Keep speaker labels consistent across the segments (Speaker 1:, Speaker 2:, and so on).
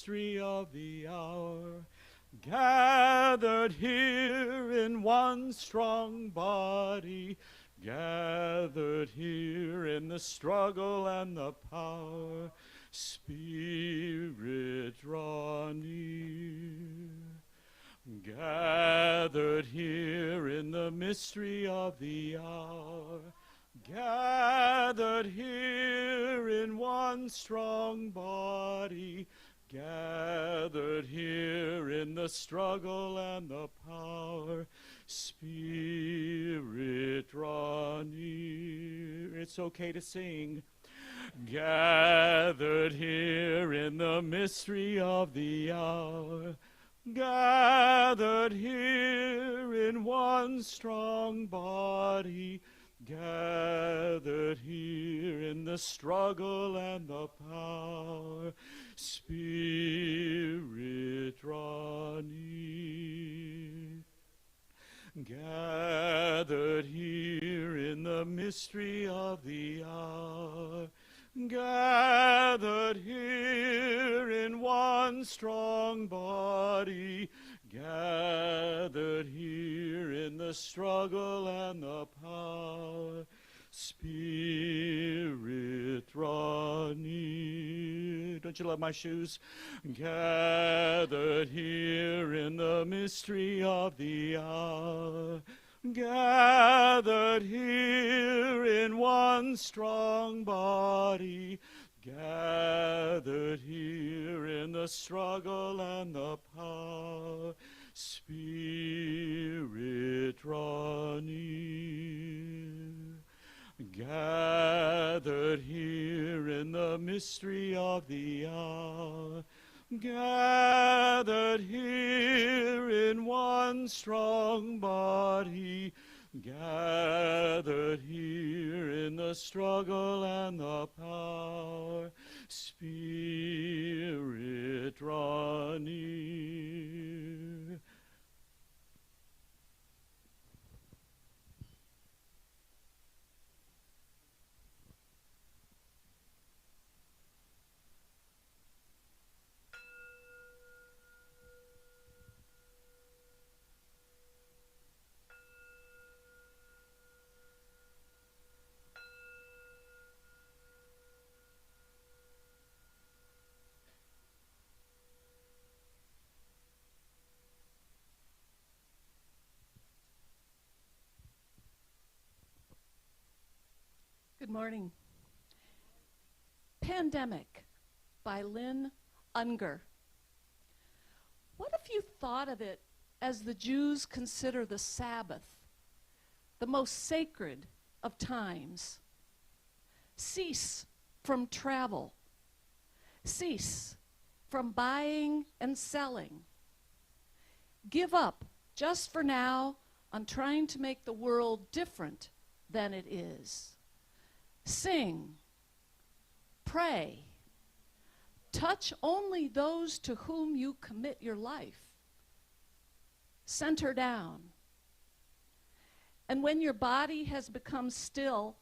Speaker 1: mystery of the hour, gathered here in one strong body, gathered here in the struggle and the power. Spirit, draw near. Gathered here in the mystery of the hour, gathered here in one strong body, gathered here in the struggle and the power. Spirit, draw near. It's okay to sing. Gathered here in the mystery of the hour, gathered here in one strong body, gathered here in the struggle and the power. Spirit, draw near. Gathered here in the mystery of the hour, gathered here in one strong body, gathered here in the struggle and the power. Spirit, draw near. Don't you love my shoes? Gathered here in the mystery of the hour, gathered here in one strong body, gathered here in the struggle and the power. Spirit, draw near. Gathered here in the mystery of the hour, gathered here in one strong body, gathered here in the struggle and the power. Spirit, draw near.
Speaker 2: Good morning. Pandemic by Lynn Unger. What if you thought of it as the Jews consider the Sabbath, the most sacred of times? Cease from travel. Cease from buying and selling. Give up, just for now, on trying to make the world different than it is. Sing, pray, touch only those to whom you commit your life. Center down. And when your body has become still,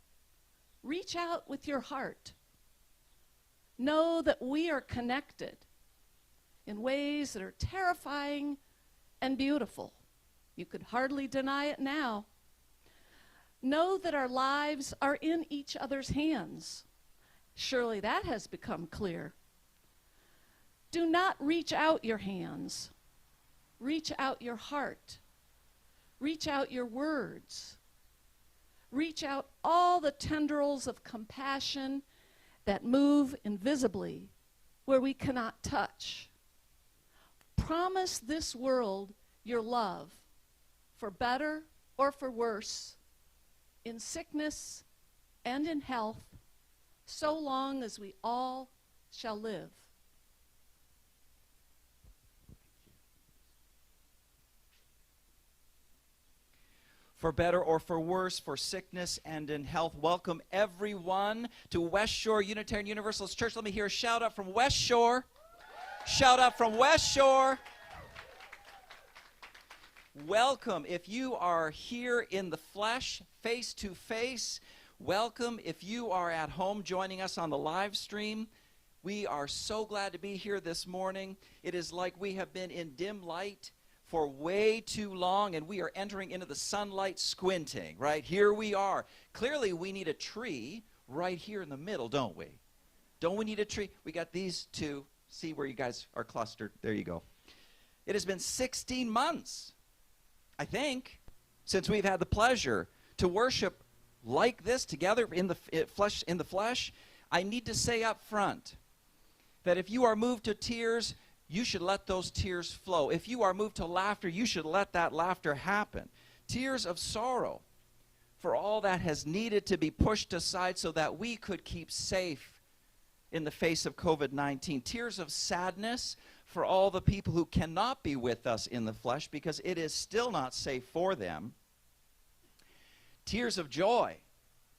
Speaker 2: reach out with your heart. Know that we are connected in ways that are terrifying and beautiful. You could hardly deny it now. Know that our lives are in each other's hands. Surely that has become clear. Do not reach out your hands. Reach out your heart. Reach out your words. Reach out all the tendrils of compassion that move invisibly where we cannot touch. Promise this world your love, for better or for worse, in sickness and in health, so long as we all shall live.
Speaker 3: For better or for worse, for sickness and in health. Welcome everyone to West Shore Unitarian Universalist Church. Let me hear a shout out from West Shore. Shout out from West Shore. Welcome if you are here in the flesh, face to face. Welcome if you are at home joining us on the live stream. We are so glad to be here this morning. It is like we have been in dim light for way too long, and we are entering into the sunlight squinting, right? Here we are. Clearly, we need a tree right here in the middle, don't we? Don't we need a tree? We got these two. See where you guys are clustered. There you go. It has been 16 months, I think, since we've had the pleasure to worship like this together in the flesh. I need to say up front that if you are moved to tears, you should let those tears flow. If you are moved to laughter, you should let that laughter happen. Tears of sorrow for all that has needed to be pushed aside so that we could keep safe in the face of COVID-19. Tears of sadness for all the people who cannot be with us in the flesh because it is still not safe for them. Tears of joy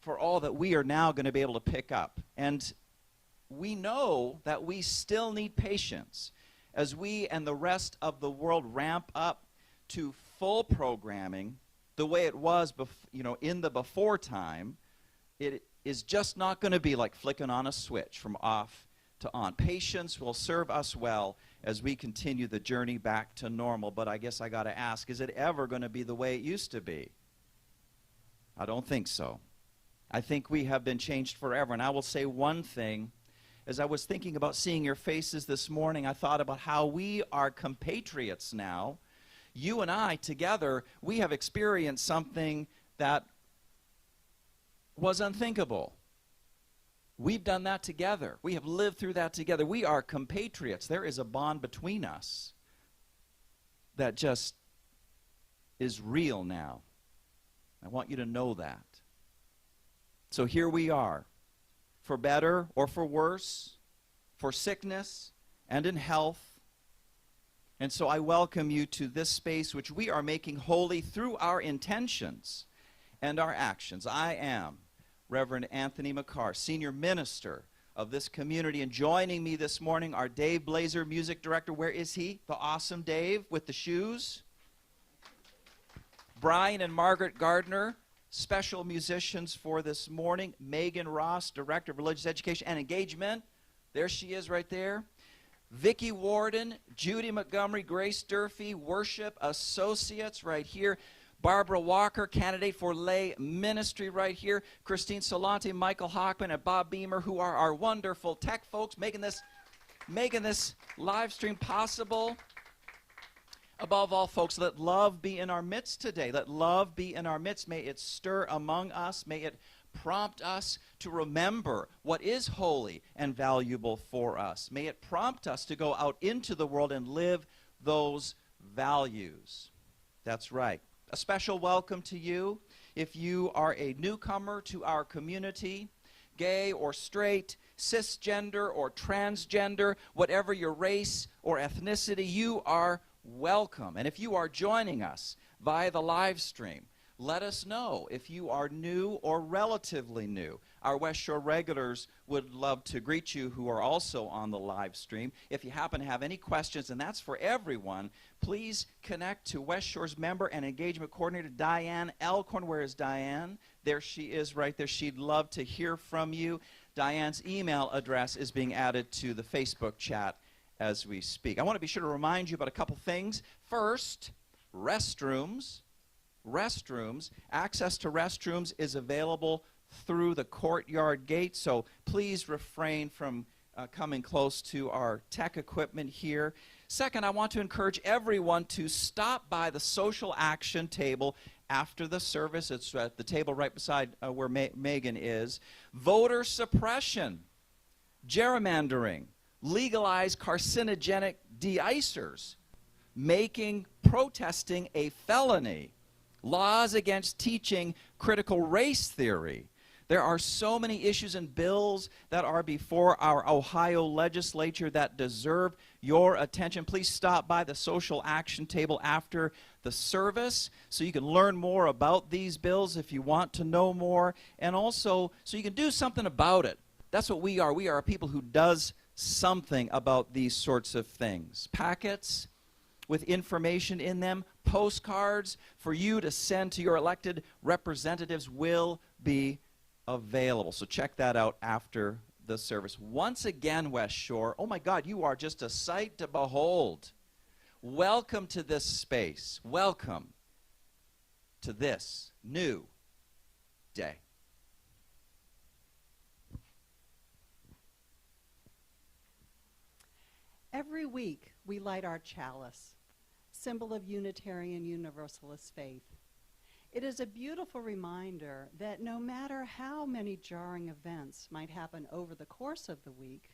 Speaker 3: for all that we are now going to be able to pick up. And we know that we still need patience as we and the rest of the world ramp up to full programming the way it was in the before time. It is just not going to be like flicking on a switch from off to on. Patience will serve us well as we continue the journey back to normal. But I guess I got to ask, is it ever going to be the way it used to be? I don't think so. I think we have been changed forever. And I will say one thing. As I was thinking about seeing your faces this morning, I thought about how we are compatriots now. You and I together, we have experienced something that was unthinkable. We've done that together. We have lived through that together. We are compatriots. There is a bond between us that just is real now. I want you to know that. So here we are. For better or for worse, for sickness and in health. And so I welcome you to this space which we are making holy through our intentions and our actions. I am Reverend Anthony McCarr, Senior Minister of this community. And joining me this morning, our Dave Blazer, Music Director. Where is he? The awesome Dave with the shoes. Brian and Margaret Gardner, special musicians for this morning. Megan Ross, Director of Religious Education and Engagement. There she is right there. Vicki Warden, Judy Montgomery, Grace Durfee, Worship Associates right here. Barbara Walker, candidate for lay ministry right here. Christine Solante, Michael Hockman, and Bob Beamer, who are our wonderful tech folks making this live stream possible. Above all, folks, let love be in our midst today. Let love be in our midst. May it stir among us. May it prompt us to remember what is holy and valuable for us. May it prompt us to go out into the world and live those values. That's right. A special welcome to you. If you are a newcomer to our community, gay or straight, cisgender or transgender, whatever your race or ethnicity, you are welcome. And if you are joining us via the live stream, let us know if you are new or relatively new. Our West Shore regulars would love to greet you who are also on the live stream. If you happen to have any questions, and that's for everyone, please connect to West Shore's Member and Engagement Coordinator, Diane Elkhorn. Where is Diane? There she is right there. She'd love to hear from you. Diane's email address is being added to the Facebook chat as we speak. I want to be sure to remind you about a couple things. First, restrooms. Access to restrooms is available through the courtyard gate, so please refrain from coming close to our tech equipment here. Second, I want to encourage everyone to stop by the social action table after the service. It's at the table right beside where Megan is. Voter suppression, gerrymandering, legalize carcinogenic de-icers, making protesting a felony, laws against teaching critical race theory. There are so many issues and bills that are before our Ohio legislature that deserve your attention. Please stop by the social action table after the service so you can learn more about these bills if you want to know more, and also so you can do something about it. That's what we are. We are a people who does something about these sorts of things. Packets with information in them, postcards for you to send to your elected representatives will be available. So check that out after the service. Once again, West Shore, oh my God, you are just a sight to behold. Welcome to this space. Welcome to this new day.
Speaker 4: Every week, we light our chalice, symbol of Unitarian Universalist faith. It is a beautiful reminder that no matter how many jarring events might happen over the course of the week,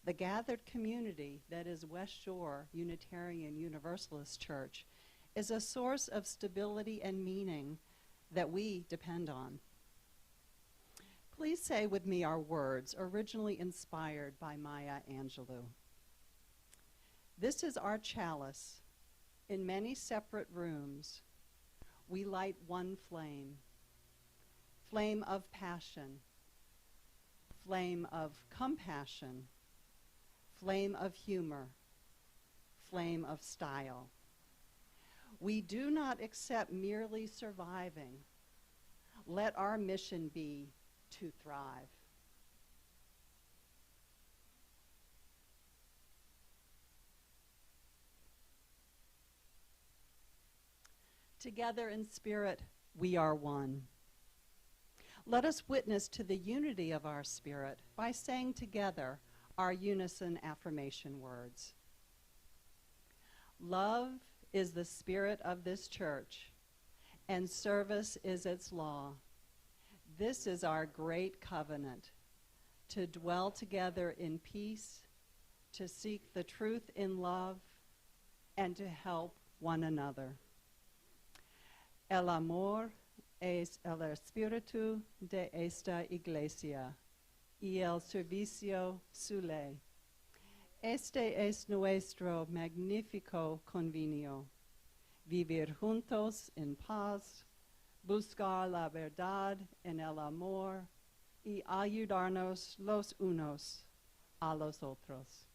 Speaker 4: the gathered community that is West Shore Unitarian Universalist Church is a source of stability and meaning that we depend on. Please say with me our words, originally inspired by Maya Angelou. This is our chalice. In many separate rooms, we light one flame, flame of passion, flame of compassion, flame of humor, flame of style. We do not accept merely surviving. Let our mission be to thrive. Together in spirit, we are one. Let us witness to the unity of our spirit by saying together our unison affirmation words. Love is the spirit of this church, and service is its law. This is our great covenant, to dwell together in peace, to seek the truth in love, and to help one another. El amor es el espíritu de esta iglesia y el servicio su ley. Este es nuestro magnífico convenio. Vivir juntos en paz, buscar la verdad en el amor y ayudarnos los unos a los otros.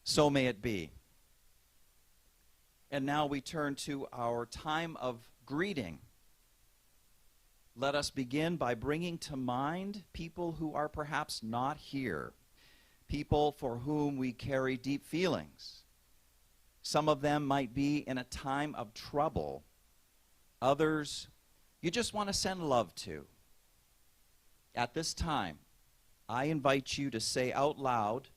Speaker 3: So may it be. And now we turn to our time of greeting. Let us begin by bringing to mind people who are perhaps not here, people for whom we carry deep feelings. Some of them might be in a time of trouble. Others you just want to send love to. At this time, I invite you to say out loud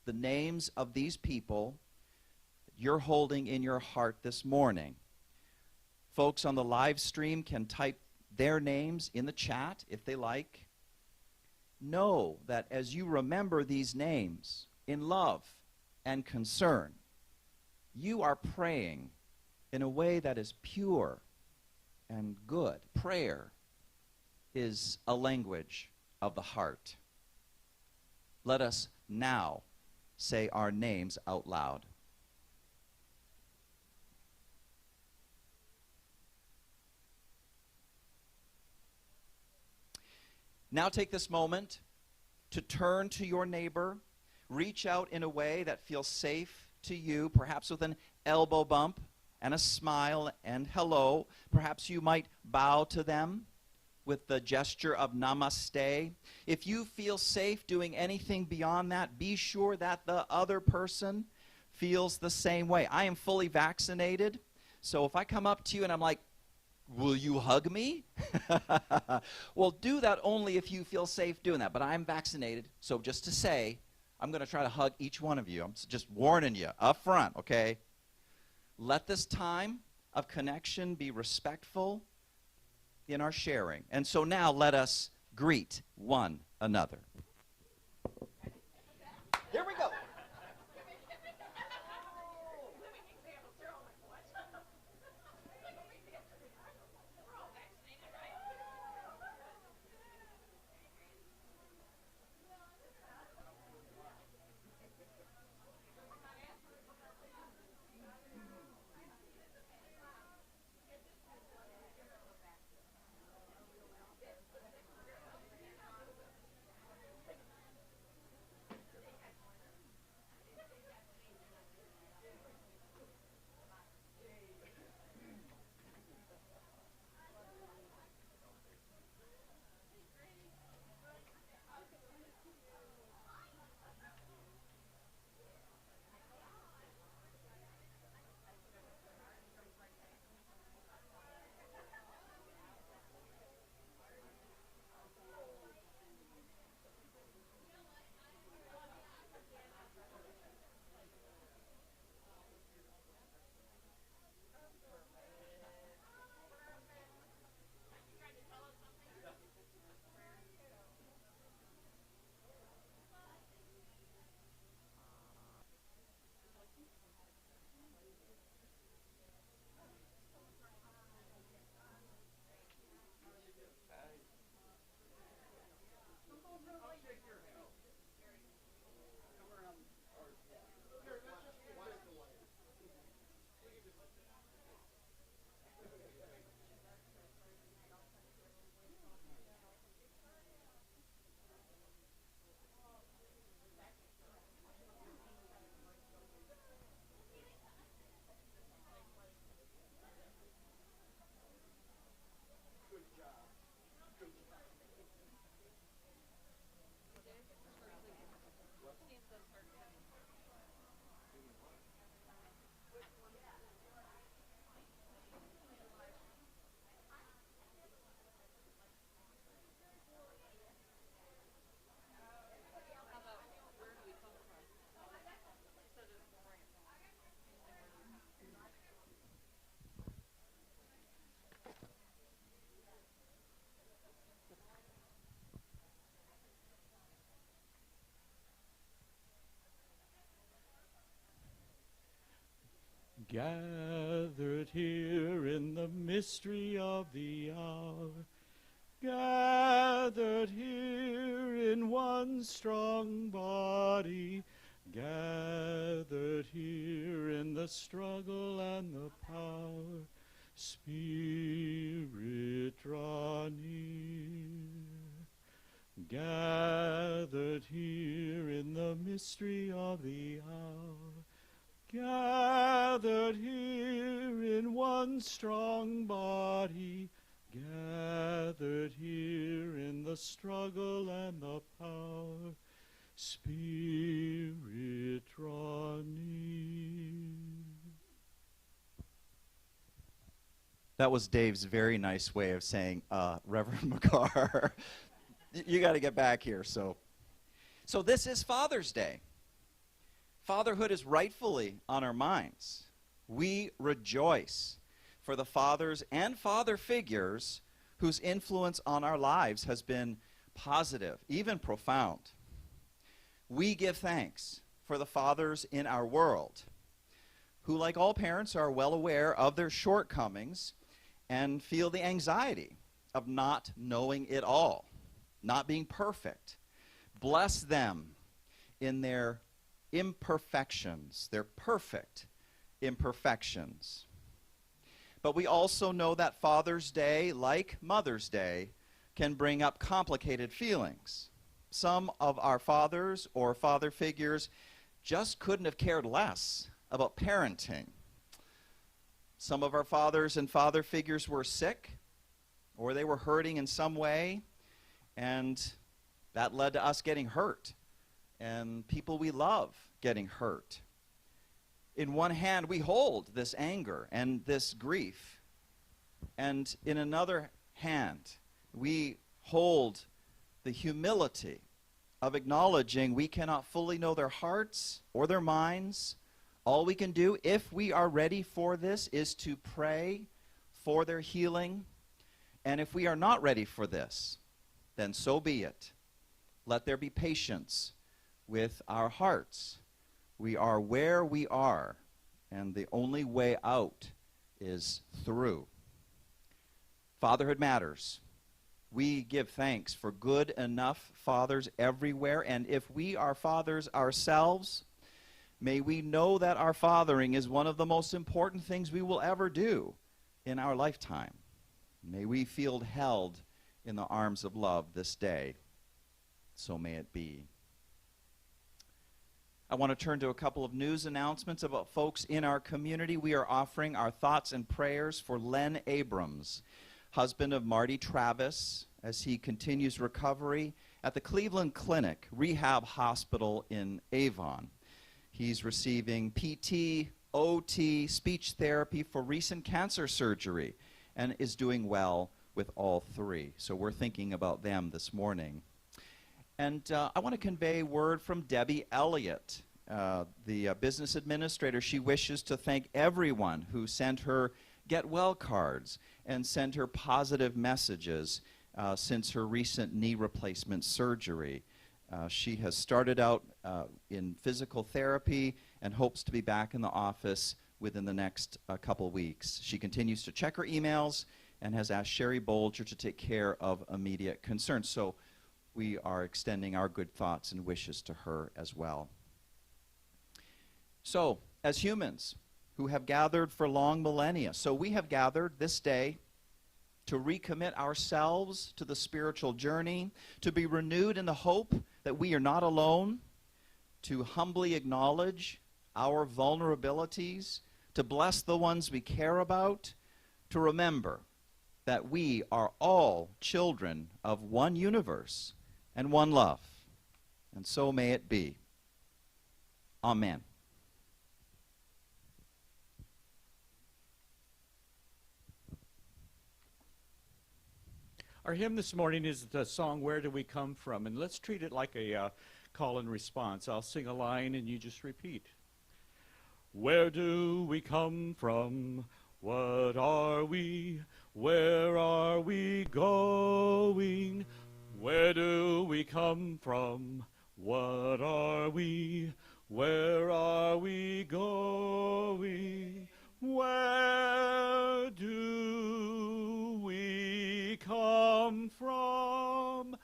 Speaker 3: the names of these people you're holding in your heart this morning. Folks on the live stream can type their names in the chat if they like. Know that as you remember these names in love and concern, you are praying in a way that is pure and good. Prayer is a language of the heart. Let us now say our names out loud. Now take this moment to turn to your neighbor, reach out in a way that feels safe to you, perhaps with an elbow bump and a smile and hello. Perhaps you might bow to them with the gesture of namaste. If you feel safe doing anything beyond that, be sure that the other person feels the same way. I am fully vaccinated, so if I come up to you and I'm like, will you hug me? Well, do that only if you feel safe doing that. But I'm vaccinated, so just to say, I'm going to try to hug each one of you. I'm just warning you up front, okay? Let this time of connection be respectful in our sharing. And so now let us greet one another. Here we go.
Speaker 1: Gathered here in the mystery of the hour, gathered here in one strong body, gathered here in the struggle and the power, Spirit, draw near. Gathered here in the mystery of the hour, gathered here in one strong body, gathered here in the struggle and the power, Spirit, draw near.
Speaker 3: That was Dave's very nice way of saying, Reverend McCarr, you got to get back here. So this is Father's Day. Fatherhood is rightfully on our minds. We rejoice for the fathers and father figures whose influence on our lives has been positive, even profound. We give thanks for the fathers in our world who, like all parents, are well aware of their shortcomings and feel the anxiety of not knowing it all, not being perfect. Bless them in their imperfections, their perfect imperfections. But we also know that Father's Day, like Mother's Day, can bring up complicated feelings. Some of our fathers or father figures just couldn't have cared less about parenting. Some of our fathers and father figures were sick, or they were hurting in some way, and that led to us getting hurt, and people we love getting hurt. In one hand, we hold this anger and this grief, and in another hand, we hold the humility of acknowledging we cannot fully know their hearts or their minds. All we can do, if we are ready for this, is to pray for their healing. And if we are not ready for this, then so be it. Let there be patience with our hearts. We are where we are, and the only way out is through. Fatherhood matters. We give thanks for good enough fathers everywhere, and if we are fathers ourselves, may we know that our fathering is one of the most important things we will ever do in our lifetime. May we feel held in the arms of love this day. So may it be. I want to turn to a couple of news announcements about folks in our community. We are offering our thoughts and prayers for Len Abrams, husband of Marty Travis, as he continues recovery at the Cleveland Clinic Rehab Hospital in Avon. He's receiving PT, OT, speech therapy for recent cancer surgery, and is doing well with all three. So we're thinking about them this morning. And I want to convey word from Debbie Elliott, the business administrator. She wishes to thank everyone who sent her get well cards and sent her positive messages since her recent knee replacement surgery. She has started out in physical therapy and hopes to be back in the office within the next couple weeks. She continues to check her emails and has asked Sherry Bolger to take care of immediate concerns. So we are extending our good thoughts and wishes to her as well. So, as humans, who have gathered for long millennia. So we have gathered this day to recommit ourselves to the spiritual journey, to be renewed in the hope that we are not alone, to humbly acknowledge our vulnerabilities, to bless the ones we care about, to remember that we are all children of one universe and one love. And so may it be. Amen.
Speaker 1: Our hymn this morning is the song, Where Do We Come From? And let's treat it like a call and response. I'll sing a line and you just repeat. Where do we come from? What are we? Where are we going? Where do we come from? What are we? Where are we going? Where do we come from?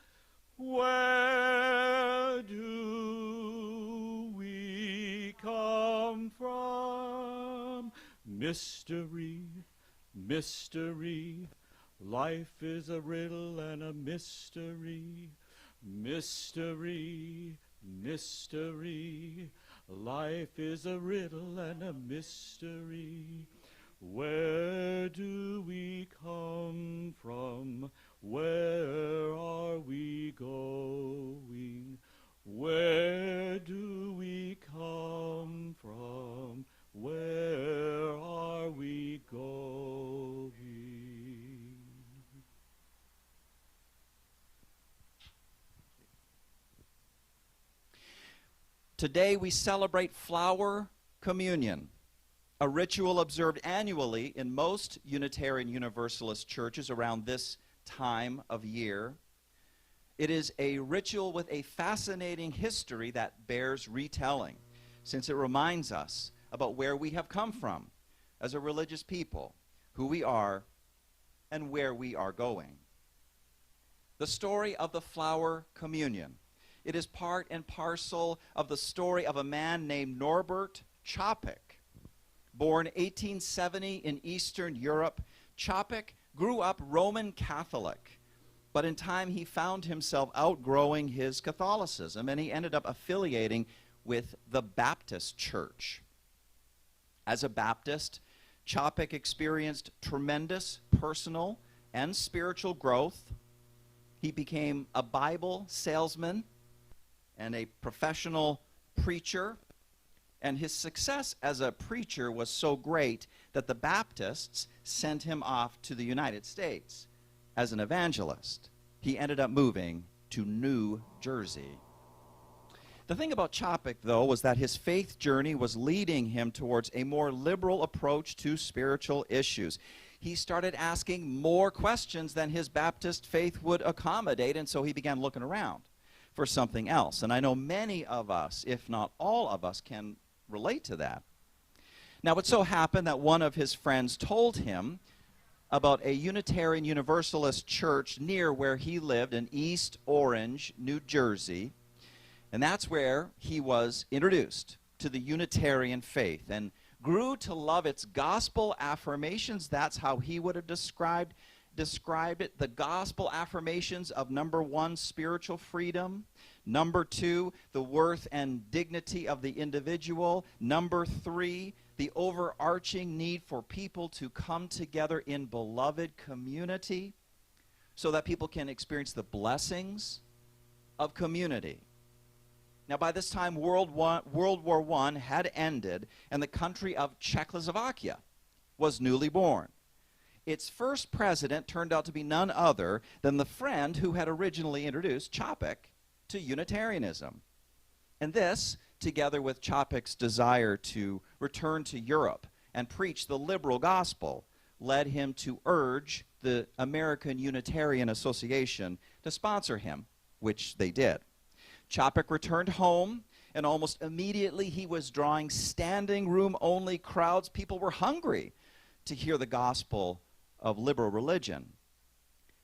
Speaker 1: Where do we come from? Mystery, mystery, life is a riddle and a mystery. Mystery, mystery, life is a riddle and a mystery. Where do we come from? Where are we going? Where do we come from? Where are we going?
Speaker 3: Today we celebrate Flower Communion, a ritual observed annually in most Unitarian Universalist churches around this time of year. It is a ritual with a fascinating history that bears retelling, since it reminds us about where we have come from as a religious people, who we are, and where we are going. The story of the Flower Communion. It is part and parcel of the story of a man named Norbert Čapek. Born 1870 in Eastern Europe, Čapek grew up Roman Catholic, but in time he found himself outgrowing his Catholicism, and he ended up affiliating with the Baptist Church. As a Baptist, Čapek experienced tremendous personal and spiritual growth. He became a Bible salesman and a professional preacher, and his success as a preacher was so great that the Baptists sent him off to the United States as an evangelist. He ended up moving to New Jersey. The thing about Čapek, though, was that his faith journey was leading him towards a more liberal approach to spiritual issues. He started asking more questions than his Baptist faith would accommodate, and so he began looking around for something else. And I know many of us, if not all of us, can relate to that. Now, it so happened that one of his friends told him about a Unitarian Universalist church near where he lived in East Orange, New Jersey, and that's where he was introduced to the Unitarian faith and grew to love its gospel affirmations. That's how he would have described it, the gospel affirmations of number 1, spiritual freedom, number 2, the worth and dignity of the individual, number 3, the overarching need for people to come together in beloved community so that people can experience the blessings of community. Now, by this time, World War I had ended, and the country of Czechoslovakia was newly born. Its first president turned out to be none other than the friend who had originally introduced Čapek to Unitarianism. And this, together with Čapek's desire to return to Europe and preach the liberal gospel, led him to urge the American Unitarian Association to sponsor him, which they did. Čapek returned home, and almost immediately he was drawing standing room only crowds. People were hungry to hear the gospel of liberal religion.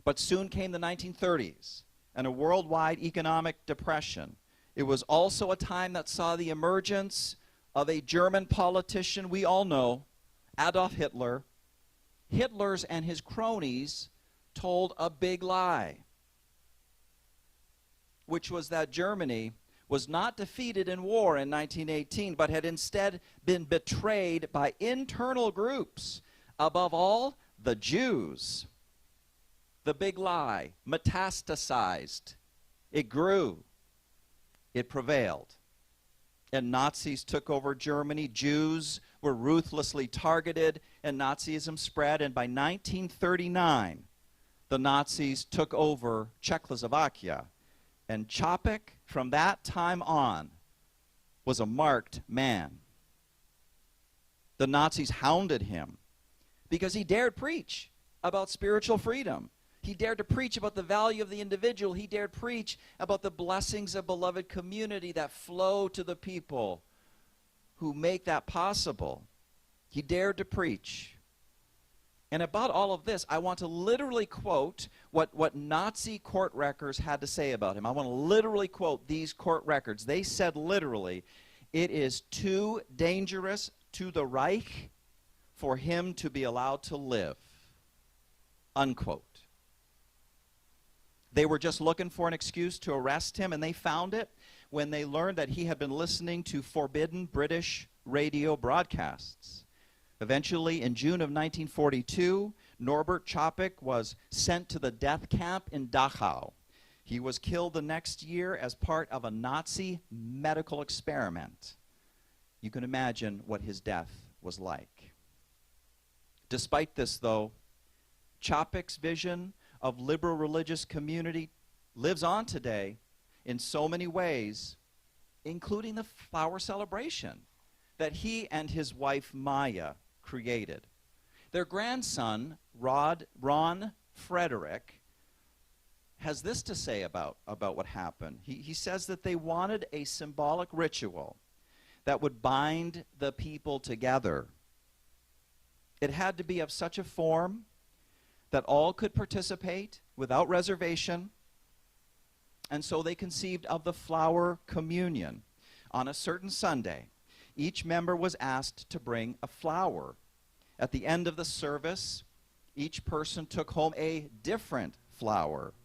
Speaker 3: But soon came the 1930s and a worldwide economic depression. It was also a time that saw the emergence of a German politician we all know, Adolf Hitler, Hitler's and his cronies told a big lie, which was that Germany was not defeated in war in 1918, but had instead been betrayed by internal groups, above all, the Jews. The big lie metastasized. It grew. It prevailed. And Nazis took over Germany. Jews were ruthlessly targeted, and Nazism spread. And by 1939, the Nazis took over Czechoslovakia. And Čapek, from that time on, was a marked man. The Nazis hounded him because he dared preach about spiritual freedom. He dared to preach about the value of the individual. He dared preach about the blessings of beloved community that flow to the people who make that possible. He dared to preach. And about all of this, I want to literally quote what Nazi court records had to say about him. I want to literally quote these court records. They said literally, "It is too dangerous to the Reich for him to be allowed to live." Unquote. They were just looking for an excuse to arrest him, and they found it when they learned that he had been listening to forbidden British radio broadcasts. Eventually, in June of 1942, Norbert Čapek was sent to the death camp in Dachau. He was killed the next year as part of a Nazi medical experiment. You can imagine what his death was like. Despite this, though, Čapek's vision of liberal religious community lives on today in so many ways, including the flower celebration that he and his wife Maya created. Their grandson, Ron Frederick, has this to say about what happened. He says that they wanted a symbolic ritual that would bind the people together. It had to be of such a form that all could participate without reservation, and so they conceived of the flower communion. On a certain Sunday, each member was asked to bring a flower. At the end of the service, each person took home a different flower.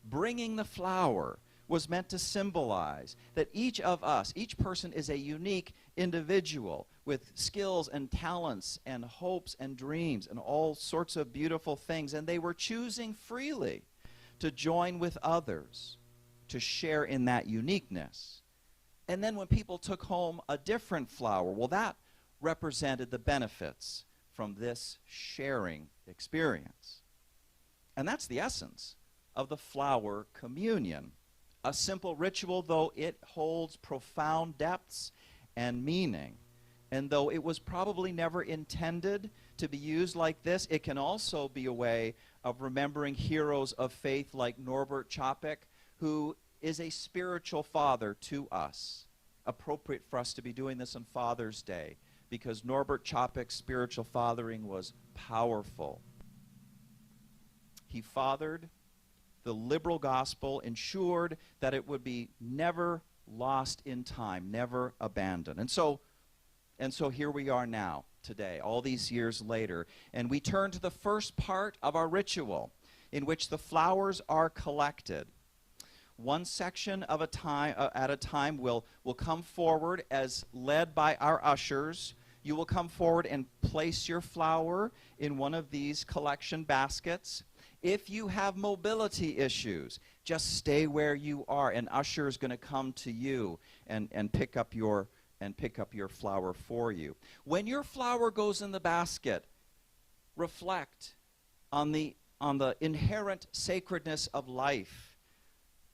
Speaker 3: Bringing the flower was meant to symbolize that each of us, each person is a unique individual with skills and talents and hopes and dreams and all sorts of beautiful things, and they were choosing freely to join with others to share in that uniqueness. And then when people took home a different flower, well, that represented the benefits from this sharing experience. And that's the essence of the flower communion. A simple ritual, though it holds profound depths and meaning. And though it was probably never intended to be used like this, it can also be a way of remembering heroes of faith like Norbert Čapek, who is a spiritual father to us. Appropriate for us to be doing this on Father's Day, because Norbert Čapek's spiritual fathering was powerful. He fathered the liberal gospel, ensured that it would be never lost in time, never abandoned. And so here we are now, today, all these years later, and we turn to the first part of our ritual, in which the flowers are collected. One section of a time, at a time will come forward as led by our ushers. You will come forward and place your flower in one of these collection baskets. If you have mobility issues, just stay where you are. An usher is going to come to you and pick up your flower for you. When your flower goes in the basket, reflect on the inherent sacredness of life.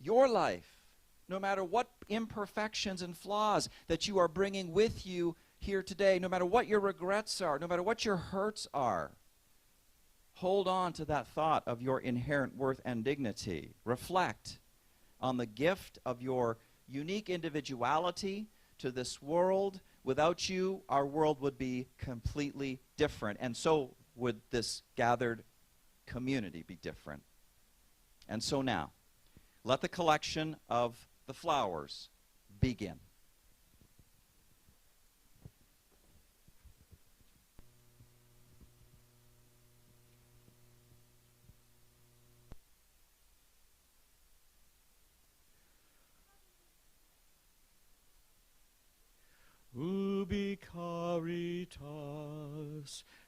Speaker 3: Your life, no matter what imperfections and flaws that you are bringing with you here today, no matter what your regrets are, no matter what your hurts are, hold on to that thought of your inherent worth and dignity. Reflect on the gift of your unique individuality to this world. Without you, our world would be completely different, and so would this gathered community be different. And so now, let the collection of the flowers begin.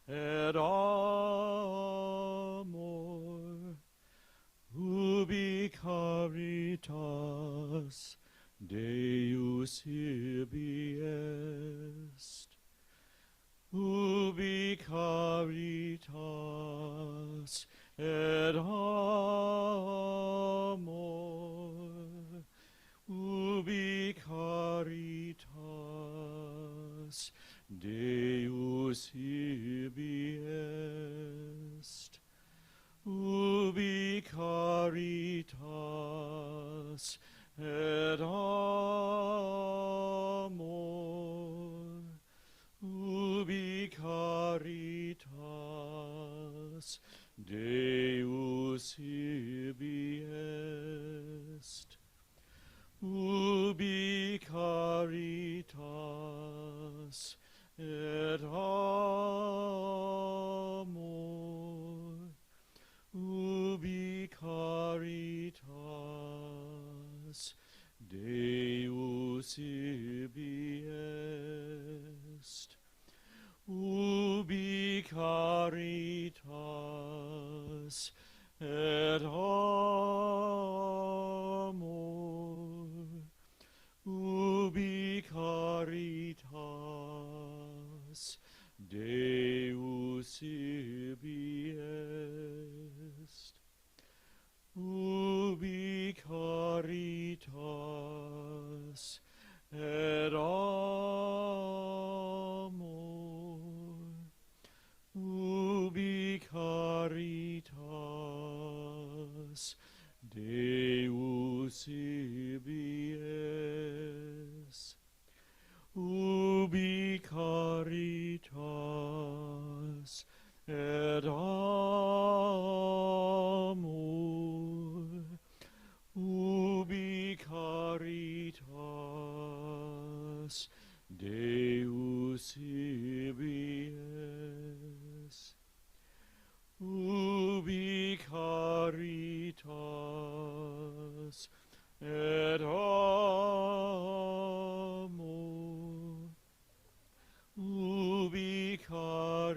Speaker 1: et amor, ubi caritas Deus ibi est, ubi caritas et amor, ubi caritas Deus ibi est, ubi caritas et amor, ubi caritas Deus ibi est, ubi caritas et amor, ubi caritas Deus ibi est, ubi caritas et amor, ubi caritas Deus ibi est, ubi caritas et amor, ubi caritas Deus ibi est, ubi caritas et amor, ubi caritas Deus ibi est, ubi caritas et amor, ubi caritas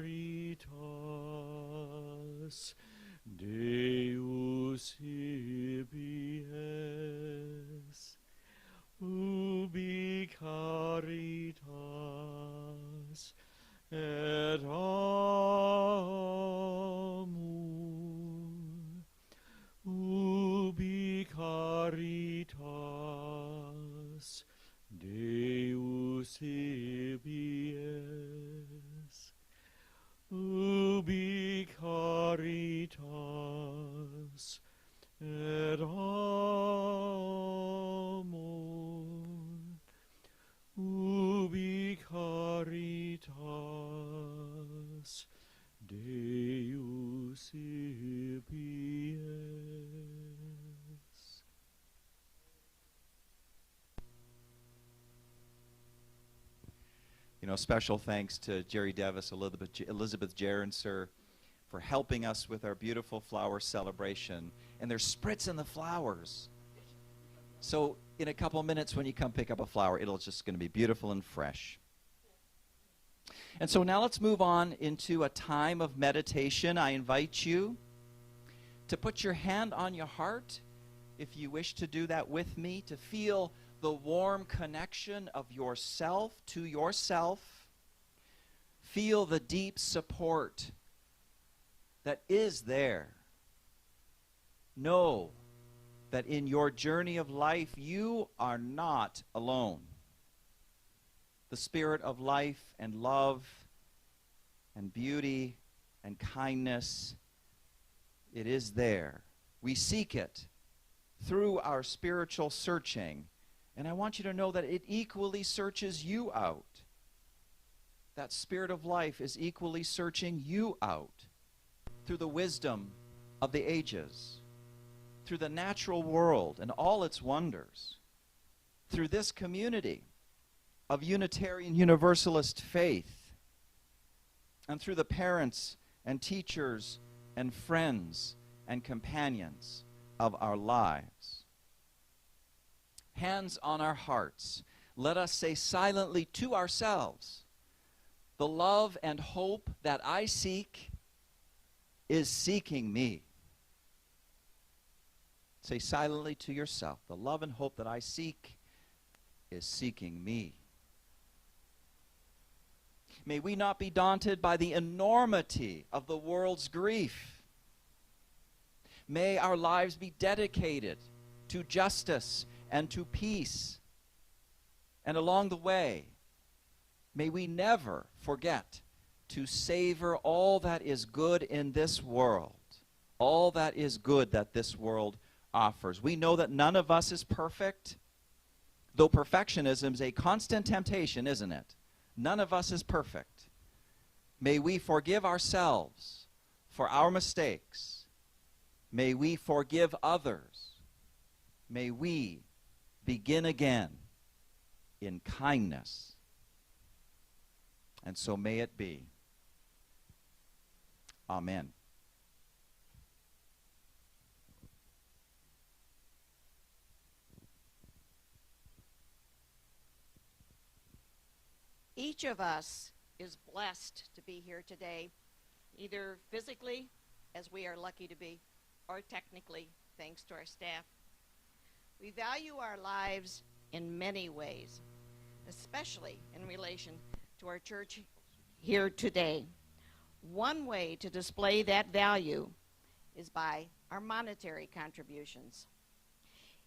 Speaker 1: Deus ibi est, ubi caritas et amor, ubi caritas Deus ibi est, ubi caritas et amor, ubi caritas Deus ibi est.
Speaker 3: You know, special thanks to Jerry Devis, Elizabeth Jarenser, for helping us with our beautiful flower celebration. And they're spritzing the flowers. So in a couple of minutes when you come pick up a flower, it'll just going to be beautiful and fresh. And so now let's move on into a time of meditation. I invite you to put your hand on your heart, if you wish to do that with me, to feel the warm connection of yourself to yourself. Feel the deep support that is there. Know that in your journey of life, you are not alone. The spirit of life and love and beauty and kindness, it is there. We seek it through our spiritual searching. And I want you to know that it equally searches you out. That spirit of life is equally searching you out through the wisdom of the ages, through the natural world and all its wonders, through this community of Unitarian Universalist faith, and through the parents and teachers and friends and companions of our lives. Hands on our hearts, let us say silently to ourselves, The love and hope that I seek is seeking me. Say silently to yourself, the love and hope that I seek is seeking me. May we not be daunted by the enormity of the world's grief. May our lives be dedicated to justice and to peace. And along the way, may we never forget to savor all that is good in this world, all that is good that this world offers. We know that none of us is perfect, though perfectionism is a constant temptation, isn't it? None of us is perfect. May we forgive ourselves for our mistakes. May we forgive others. May we begin again in kindness. And so may it be. Amen.
Speaker 5: Each of us is blessed to be here today, either physically, as we are lucky to be, or technically, thanks to our staff. We value our lives in many ways, especially in relation to our church here today. One way to display that value is by our monetary contributions.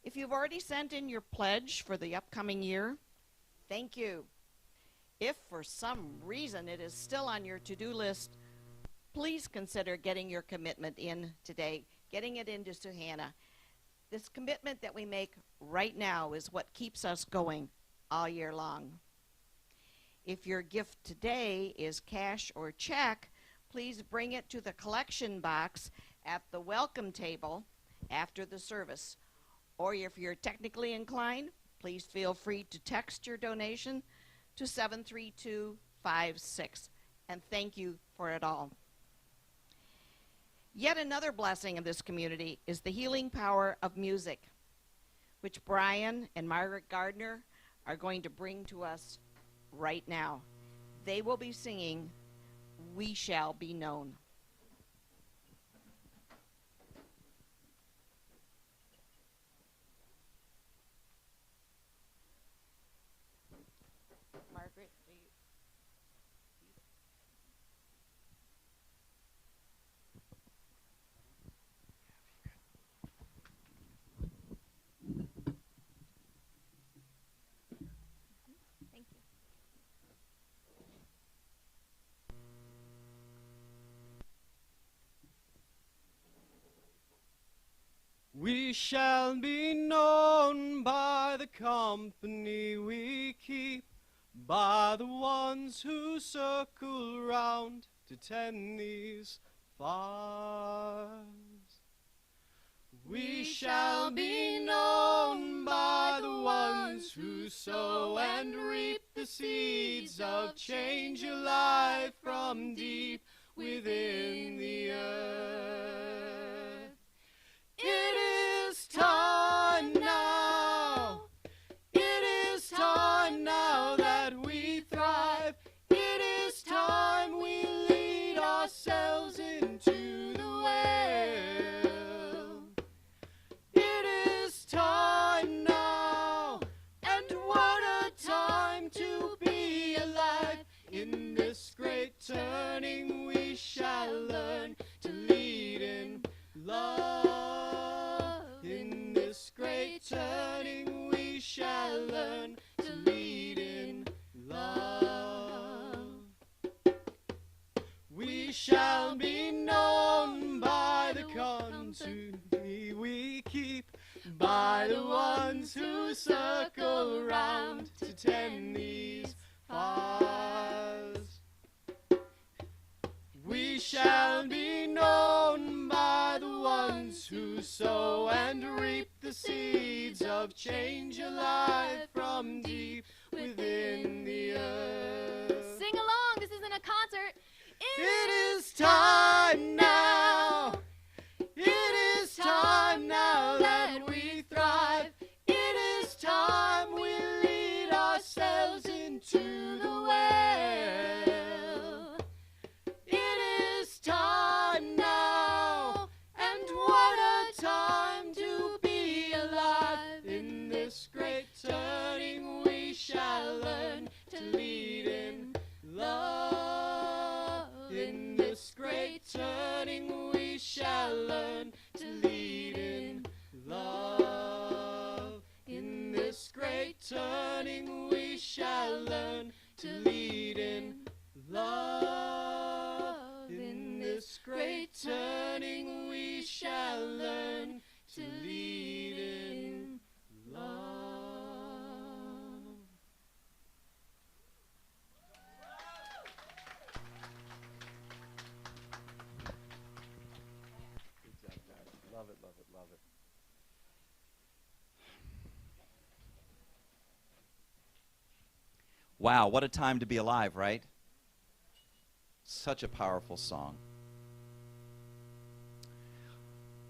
Speaker 5: If you've already sent in your pledge for the upcoming year, thank you. If for some reason it is still on your to-do list, please consider getting your commitment in today, getting it into Hannah. This commitment that we make right now is what keeps us going all year long. If your gift today is cash or check, please bring it to the collection box at the welcome table after the service. Or if you're technically inclined, please feel free to text your donation to 73256. And thank you for it all. Yet another blessing of this community is the healing power of music, which Brian and Margaret Gardner are going to bring to us right now. They will be singing "We Shall Be Known." Margaret, do you? Thank you.
Speaker 6: We shall be known by the company we keep, by the ones who circle round to tend these fires. We shall be known by the ones who sow and reap the seeds of change alive from deep within the earth. It is time now. It is time now that we thrive. It is time we lead ourselves into the world. It is time now, and what a time to be alive. In this great turning we shall learn to lead in love. In this great turning we shall learn to lead in love. We shall be known by the company we keep, by the ones who circle round to tend these fires. We shall be known by the ones who sow and reap the seeds of change alive from deep within the earth.
Speaker 7: Sing along, this isn't a concert.
Speaker 6: It is time now. It is time now that we thrive. It is time we lead ourselves into the world. In this great turning we shall learn to lead in love. In this great turning we shall learn to lead in love. In this great turning we shall learn to lead in love.
Speaker 3: Love it, love it, love it. Wow, what a time to be alive, right? Such a powerful song.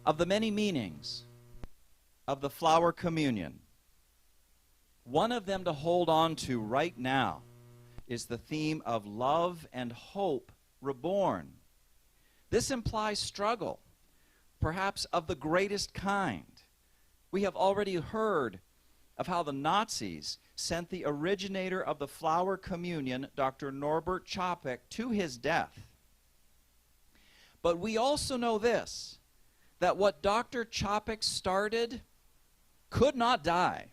Speaker 3: Of the many meanings of the flower communion, one of them to hold on to right now is the theme of love and hope reborn. This implies struggle, perhaps of the greatest kind. We have already heard of how the Nazis sent the originator of the flower communion, Dr. Norbert Chopek, to his death. But we also know this, that what Dr. Chopek started could not die.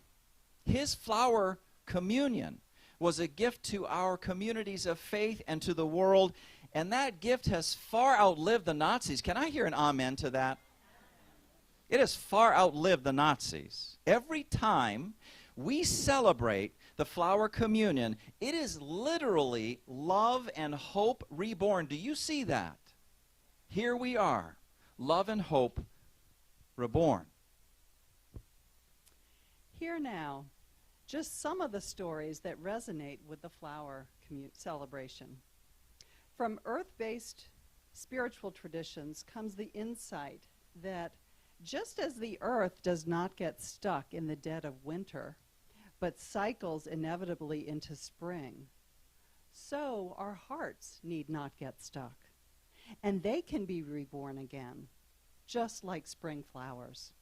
Speaker 3: His flower communion was a gift to our communities of faith and to the world, and that gift has far outlived the Nazis. Can I hear an amen to that? It has far outlived the Nazis. Every time we celebrate the flower communion, it is literally love and hope reborn. Do you see that? Here we are, love and hope reborn.
Speaker 4: Here now, just some of the stories that resonate with the flower celebration. From earth-based spiritual traditions comes the insight that just as the earth does not get stuck in the dead of winter, but cycles inevitably into spring, so our hearts need not get stuck, and they can be reborn again, just like spring flowers.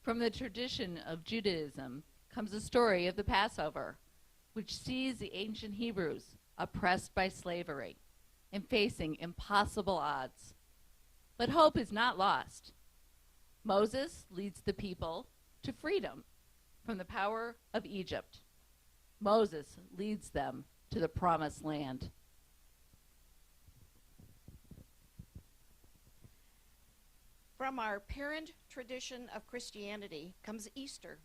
Speaker 8: From the tradition of Judaism comes the story of the Passover, which sees the ancient Hebrews oppressed by slavery and facing impossible odds. But hope is not lost. Moses leads the people to freedom from the power of Egypt. Moses leads them to the promised land.
Speaker 5: From our parent tradition of Christianity comes Easter,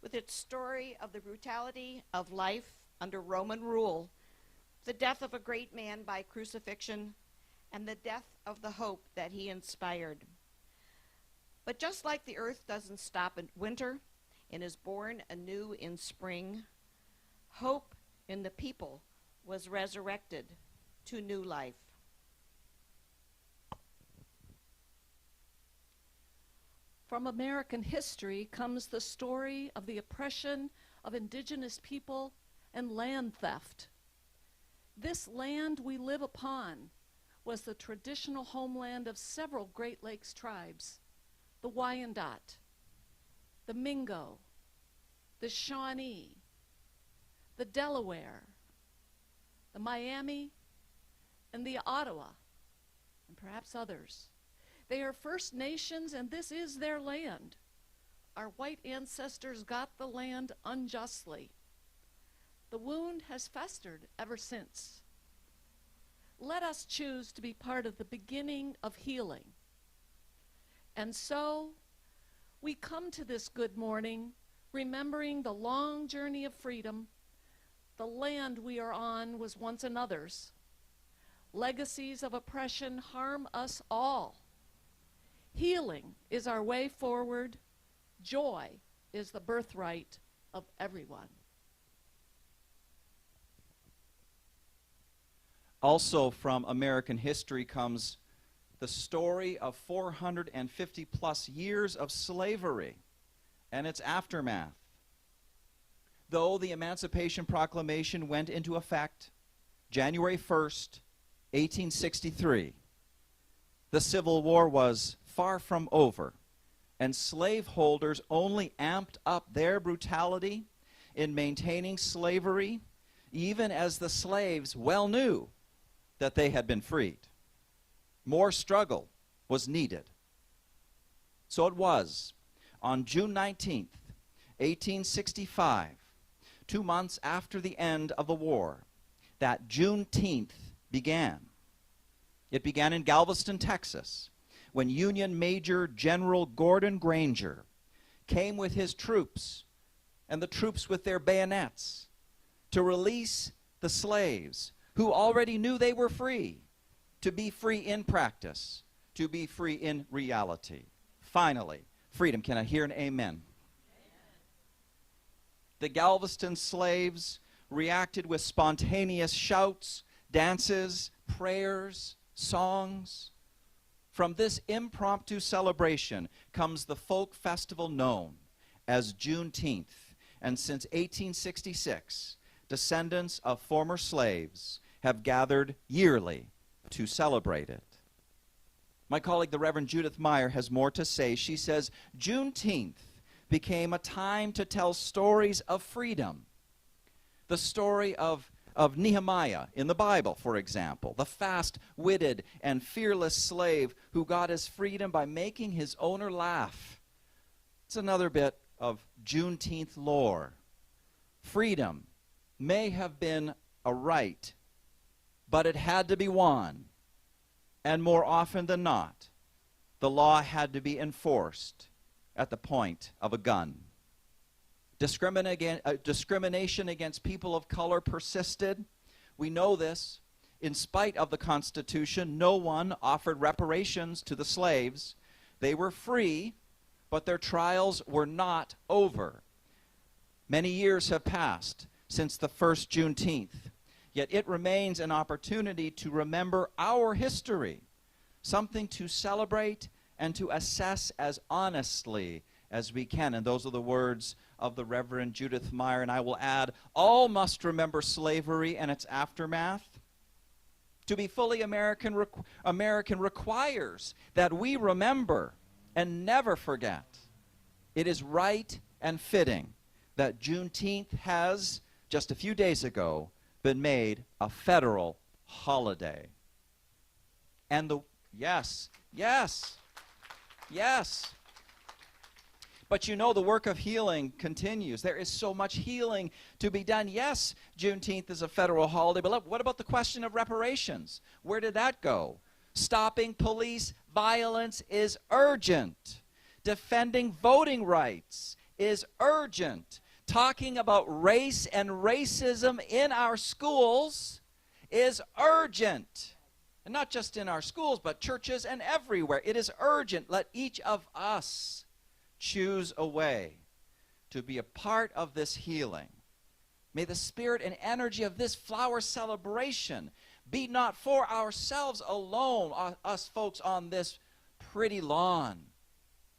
Speaker 5: with its story of the brutality of life under Roman rule, the death of a great man by crucifixion, and the death of the hope that he inspired. But just like the earth doesn't stop in winter and is born anew in spring, hope in the people was resurrected to new life.
Speaker 2: From American history comes the story of the oppression of indigenous people and land theft. This land we live upon was the traditional homeland of several Great Lakes tribes, the Wyandot, the Mingo, the Shawnee, the Delaware, the Miami, and the Ottawa, and perhaps others. They are First Nations, and this is their land. Our white ancestors got the land unjustly. The wound has festered ever since. Let us choose to be part of the beginning of healing. And so, we come to this good morning remembering the long journey of freedom. The land we are on was once another's. Legacies of oppression harm us all. Healing is our way forward. Joy is the birthright of everyone.
Speaker 3: Also from American history comes the story of 450 plus years of slavery and its aftermath. Though the Emancipation Proclamation went into effect January 1st, 1863, the Civil War was far from over, and slaveholders only amped up their brutality in maintaining slavery even as the slaves well knew that they had been freed. More struggle was needed. So it was on June 19th, 1865, 2 months after the end of the war, that Juneteenth began. It began in Galveston, Texas, when Union Major General Gordon Granger came with his troops and the troops with their bayonets to release the slaves who already knew they were free, to be free in practice, to be free in reality. Finally, freedom. Can I hear an amen? The Galveston slaves reacted with spontaneous shouts, dances, prayers, songs. From this impromptu celebration comes the folk festival known as Juneteenth. And since 1866, descendants of former slaves have gathered yearly to celebrate it. My colleague, the Reverend Judith Meyer, has more to say. She says, Juneteenth became a time to tell stories of freedom. The story of Nehemiah in the Bible, for example, the fast-witted and fearless slave who got his freedom by making his owner laugh. It's another bit of Juneteenth lore. Freedom may have been a right, but it had to be won. And more often than not, the law had to be enforced at the point of a gun. Discrimination against people of color persisted. We know this. In spite of the Constitution, no one offered reparations to the slaves. They were free, but their trials were not over. Many years have passed since the first Juneteenth, yet it remains an opportunity to remember our history, something to celebrate and to assess as honestly as we can. And those are the words of the Reverend Judith Meyer. And I will add, all must remember slavery and its aftermath. To be fully American requires that we remember and never forget. It is right and fitting that Juneteenth has, just a few days ago, been made a federal holiday. And yes. But you know, the work of healing continues. There is so much healing to be done. Yes, Juneteenth is a federal holiday, but what about the question of reparations? Where did that go? Stopping police violence is urgent. Defending voting rights is urgent. Talking about race and racism in our schools is urgent. And not just in our schools, but churches and everywhere. It is urgent. Let each of us choose a way to be a part of this healing. May the spirit and energy of this flower celebration be not for ourselves alone, us folks on this pretty lawn,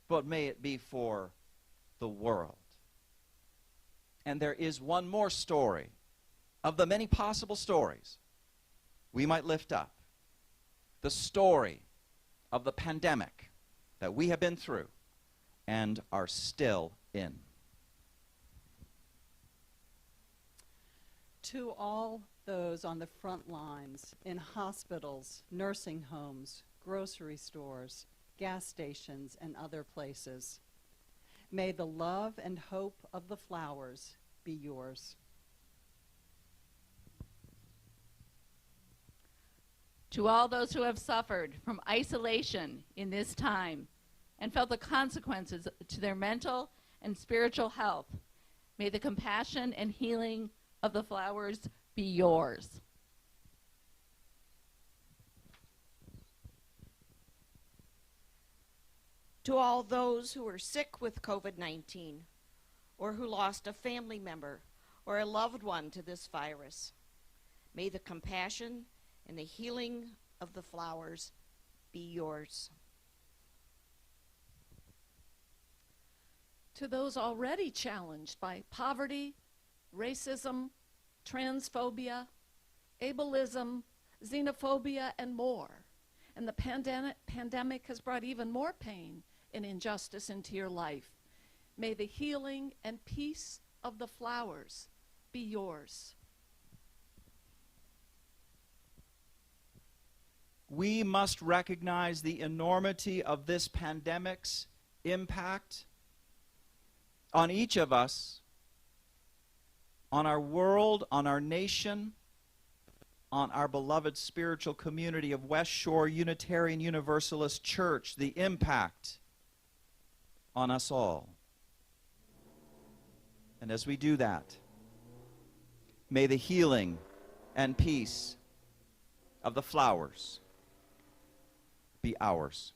Speaker 3: but may it be for the world. And there is one more story of the many possible stories we might lift up. The story of the pandemic that we have been through and are still in.
Speaker 4: To all those on the front lines, in hospitals, nursing homes, grocery stores, gas stations, and other places, may the love and hope of the flowers be yours.
Speaker 8: To all those who have suffered from isolation in this time and felt the consequences to their mental and spiritual health, may the compassion and healing of the flowers be yours.
Speaker 5: To all those who are sick with COVID-19 or who lost a family member or a loved one to this virus, may the compassion and the healing of the flowers be yours.
Speaker 2: To those already challenged by poverty, racism, transphobia, ableism, xenophobia, and more, and the pandemic has brought even more pain and injustice into your life, may the healing and peace of the flowers be yours.
Speaker 3: we must recognize the enormity of this pandemic's impact on each of us, on our world, on our nation, on our beloved spiritual community of West Shore Unitarian Universalist Church, the impact on us all. And as we do that, may the healing and peace of the flowers be ours.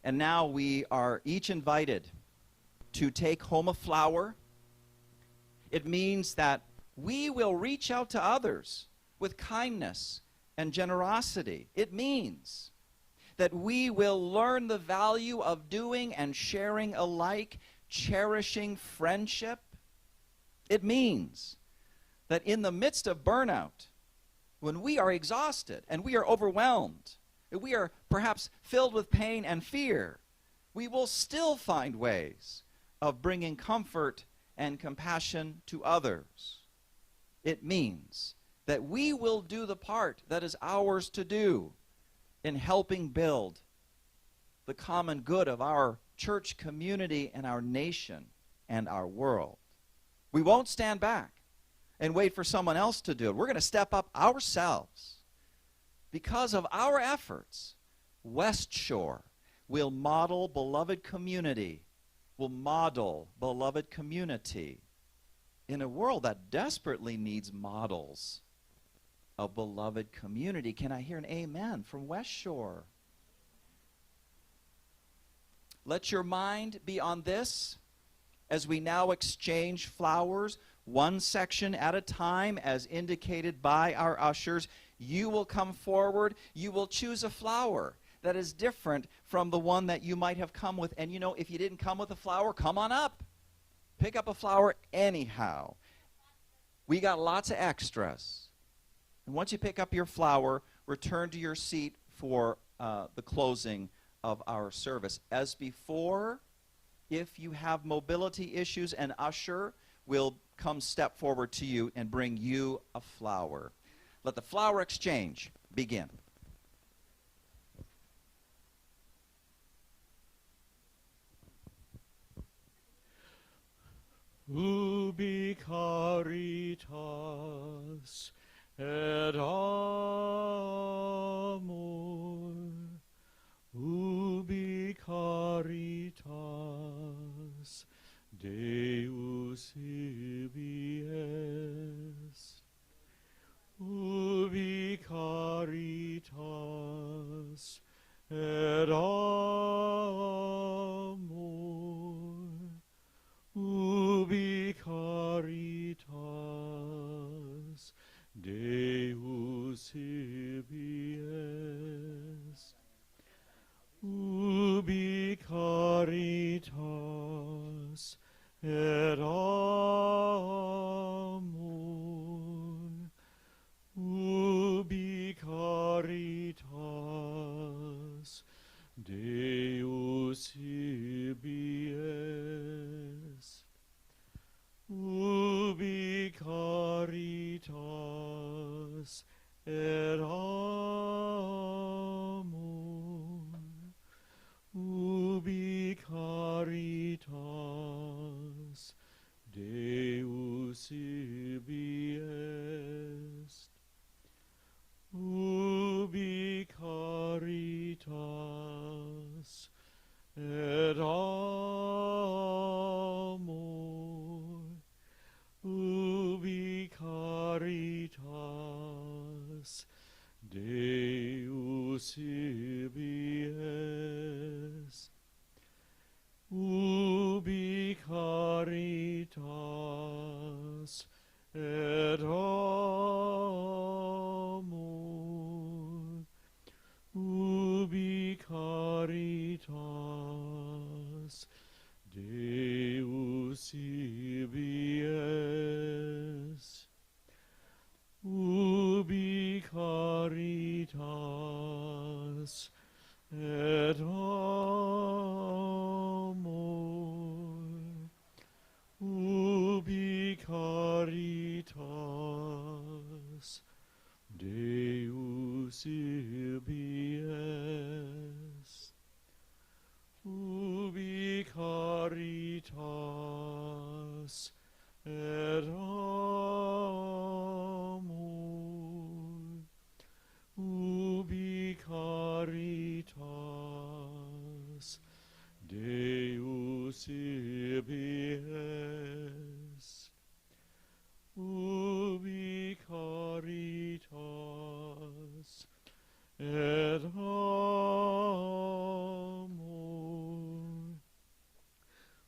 Speaker 3: And now we are each invited to take home a flower. It means that we will reach out to others with kindness and generosity. It means that we will learn the value of doing and sharing alike, cherishing friendship. It means that in the midst of burnout, when we are exhausted and we are overwhelmed, and we are perhaps filled with pain and fear, we will still find ways of bringing comfort and compassion to others. It means that we will do the part that is ours to do in helping build the common good of our church community and our nation and our world. We won't stand back and wait for someone else to do it. We're going to step up ourselves. Because of our efforts, West Shore will model beloved community, in a world that desperately needs models of beloved community. Can I hear an amen from West Shore? Let your mind be on this as we now exchange flowers, one section at a time, as indicated by our ushers. You will come forward. You will choose a flower that is different from the one that you might have come with. And you know, if you didn't come with a flower, come on up. Pick up a flower anyhow. We got lots of extras. And once you pick up your flower, return to your seat for the closing of our service. As before, if you have mobility issues, an usher will come step forward to you and bring you a flower. Let the flower exchange begin.
Speaker 1: Ubi caritas et amor, ubi caritas Deus ibi est, ubi caritas et amor, ubi caritas Deus ibi est, ubi caritas et amor, ubi caritas Deus ibi est, ubi caritas et amor, ubi caritas Deus ibi est, ubi caritas et amor, ubi caritas Deus ibi est, ubi caritas et amor, ubi caritas Deus ibi est, ubi caritas et amor, ubi caritas est. Ubi caritas et amor. Ubi caritas Deus ibi est. Ubi caritas et amor.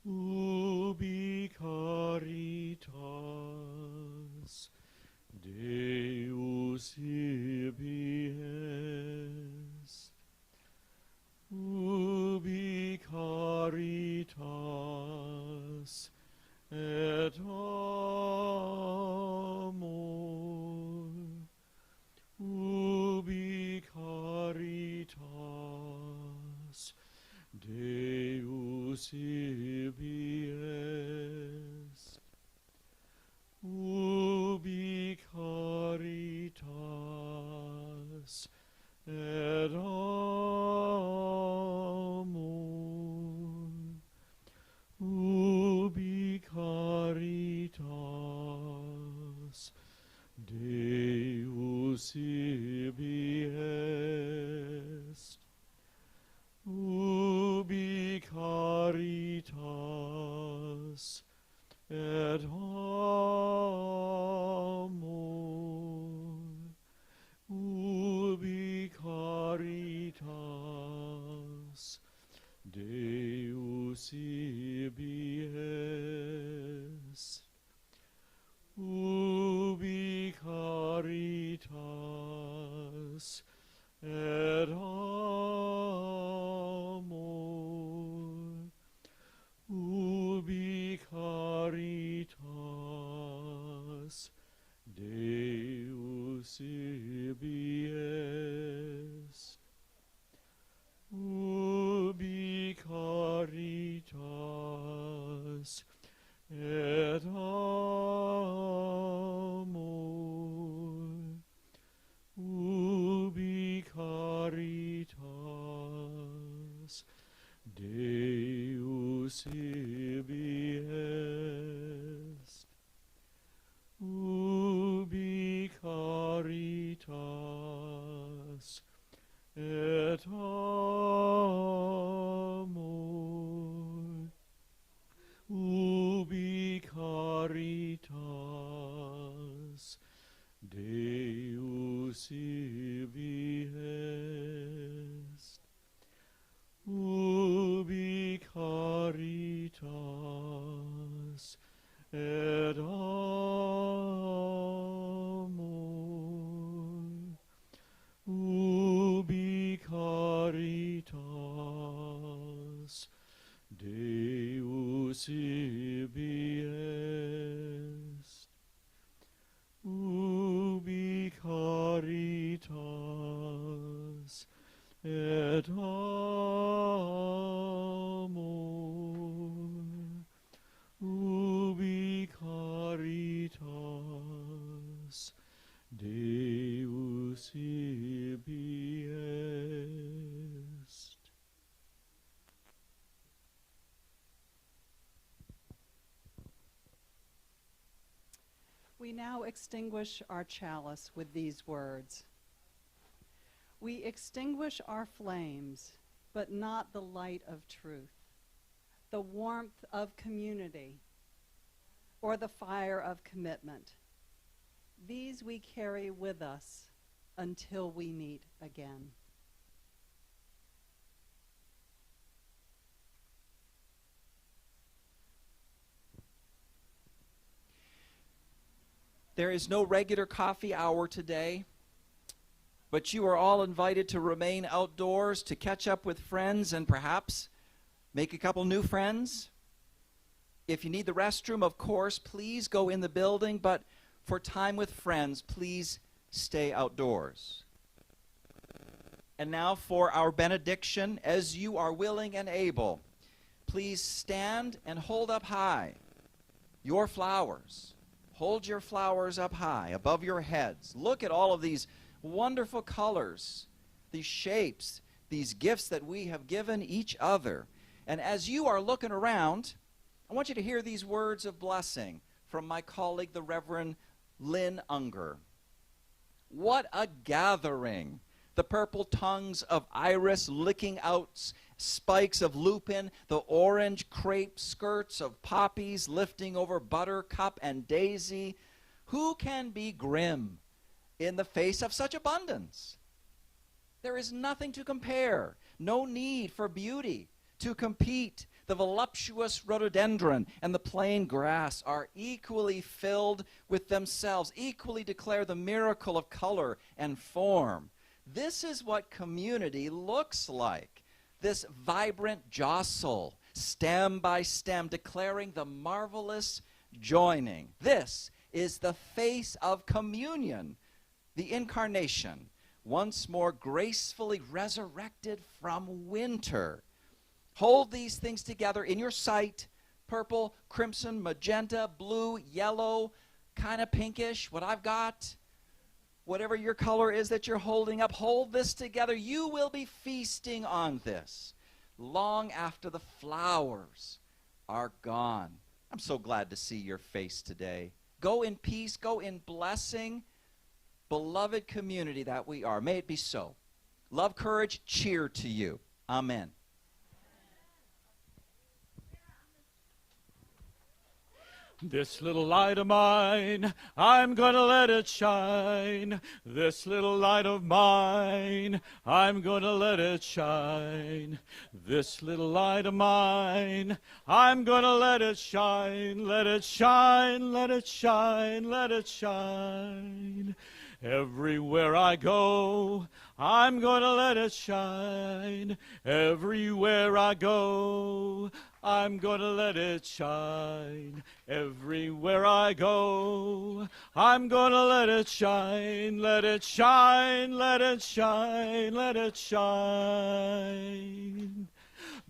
Speaker 1: Ubi caritas Deus ibi est. Ubi caritas et amor. Ubi caritas Deus ibi est. Ubi caritas et amor. Ubi caritas Deus ibi est. Ubi caritas et amor. Ubi caritas Deus ibi est. Ubi caritas et amor. Ubi caritas Deus ibi est. Ubi caritas et amor. Ubi caritas Deus ibi est. Ubi caritas et amor. Ubi caritas Deus ibi est. Ubi caritas et amor. Ubi caritas Deus ibi est. Ubi caritas et amor. Ubi caritas Deus ibi est.
Speaker 4: We now extinguish our chalice with these words. We extinguish our flames, but not the light of truth, the warmth of community, or the fire of commitment. These we carry with us until we meet again.
Speaker 3: There is no regular coffee hour today, but you are all invited to remain outdoors to catch up with friends and perhaps make a couple new friends. If you need the restroom, of course, please go in the building, but for time with friends, please stay outdoors. And now for our benediction, as you are willing and able, please stand and hold up high your flowers. Hold your flowers up high above your heads. Look at all of these wonderful colors, these shapes, these gifts that we have given each other. And as you are looking around, I want you to hear these words of blessing from my colleague, the Reverend Lynn Unger. What a gathering! The purple tongues of iris licking out spikes of lupin, the orange crepe skirts of poppies lifting over buttercup and daisy. Who can be grim in the face of such abundance? There is nothing to compare, no need for beauty to compete. The voluptuous rhododendron and the plain grass are equally filled with themselves, equally declare the miracle of color and form. This is what community looks like. This vibrant jostle, stem by stem, declaring the marvelous joining. This is the face of communion, the incarnation, once more gracefully resurrected from winter. Hold these things together in your sight: purple, crimson, magenta, blue, yellow, kind of pinkish, what I've got. Whatever your color is that you're holding up, hold this together. You will be feasting on this long after the flowers are gone. I'm so glad to see your face today. Go in peace, go in blessing. Beloved community that we are, may it be so. Love, courage, cheer to you. Amen.
Speaker 1: This little light of mine, I'm gonna let it shine. This little light of mine, I'm gonna let it shine. This little light of mine, I'm gonna let it shine. Let it shine, let it shine, let it shine. Everywhere I go, I'm gonna let it shine. Everywhere I go, I'm gonna let it shine. Everywhere I go, I'm gonna let it shine. Let it shine, let it shine, let it shine.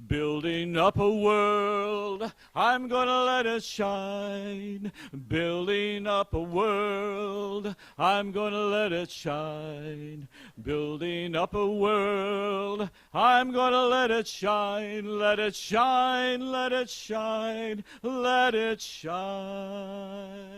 Speaker 1: Building up a world, I'm gonna let it shine. Building up a world, I'm gonna let it shine. Building up a world, I'm gonna let it shine. Let it shine, let it shine, let it shine.